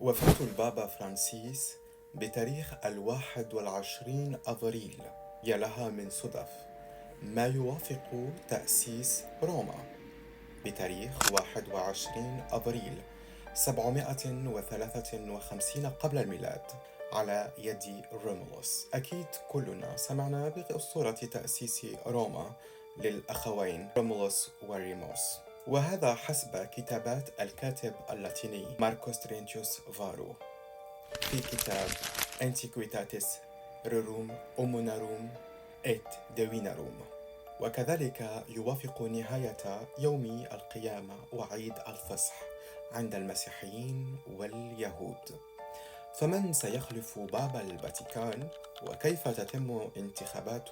وفاة البابا فرانسيس بتاريخ 21 أبريل، يا لها من صدف، ما يوافق تأسيس روما بتاريخ 21 أبريل 753 قبل الميلاد على يد رومولوس. أكيد كلنا سمعنا بأسطورة تأسيس روما للأخوين رومولوس وريموس، وهذا حسب كتابات الكاتب اللاتيني ماركوس ترينتيوس فارو في كتاب Antiquitatis Rerum Homonarum et Divinarum. وكذلك يوافق نهاية يوم القيامة وعيد الفصح عند المسيحيين واليهود. فمن سيخلف بابا الفاتيكان؟ وكيف تتم انتخابات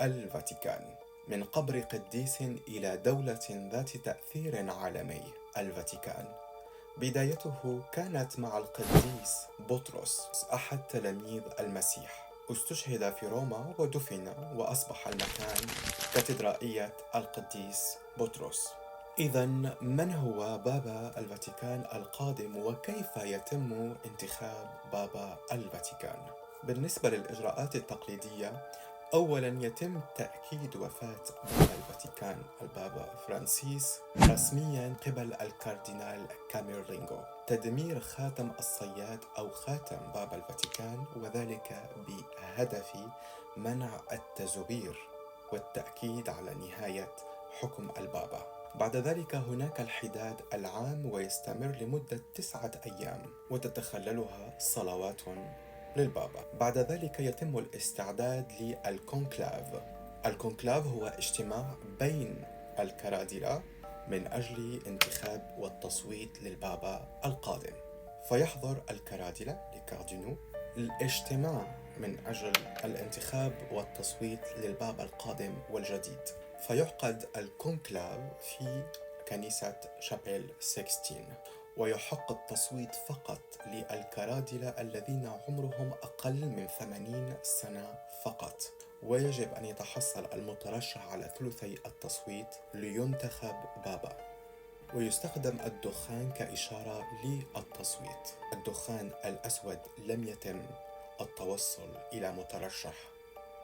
الفاتيكان؟ من قبر قديس إلى دولة ذات تأثير عالمي. الفاتيكان بدايته كانت مع القديس بطرس، أحد تلاميذ المسيح. استشهد في روما ودفن، وأصبح المكان كاتدرائية القديس بطرس. إذا من هو بابا الفاتيكان القادم، وكيف يتم انتخاب بابا الفاتيكان؟ بالنسبة للإجراءات التقليدية، أولاً يتم تأكيد وفاة بابا الفاتيكان البابا فرانسيس رسمياً قبل الكاردينال كاميرلينغو، تدمير خاتم الصياد أو خاتم بابا الفاتيكان، وذلك بهدف منع التزوير والتأكيد على نهاية حكم البابا. بعد ذلك هناك الحداد العام، ويستمر لمدة 9 أيام، وتتخللها صلوات للبابا. بعد ذلك يتم الاستعداد للكونكلاف. الكونكلاف هو اجتماع بين الكرادلة من أجل انتخاب والتصويت للبابا القادم. فيحضر الكرادلة لكاردينو الاجتماع من أجل الانتخاب والتصويت للبابا القادم والجديد. فيعقد الكونكلاف في كنيسة شابيل سيكستين، ويحق التصويت فقط للكرادلة الذين عمرهم أقل من 80 سنة فقط، ويجب أن يتحصل المترشح على ثلثي التصويت لينتخب بابا. ويستخدم الدخان كإشارة للتصويت. الدخان الأسود لم يتم التوصل إلى مترشح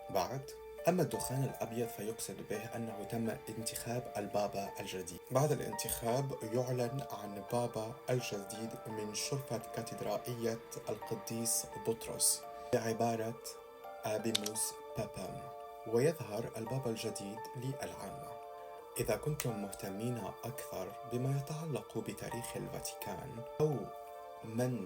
بعد. أما الدخان الأبيض فيقصد به أنه تم انتخاب البابا الجديد. بعد الانتخاب يعلن عن بابا الجديد من شرفة كاتدرائية القديس بطرس بعبارة آبيموس بابام، ويظهر البابا الجديد للعامة. إذا كنتم مهتمين أكثر بما يتعلق بتاريخ الفاتيكان، أو من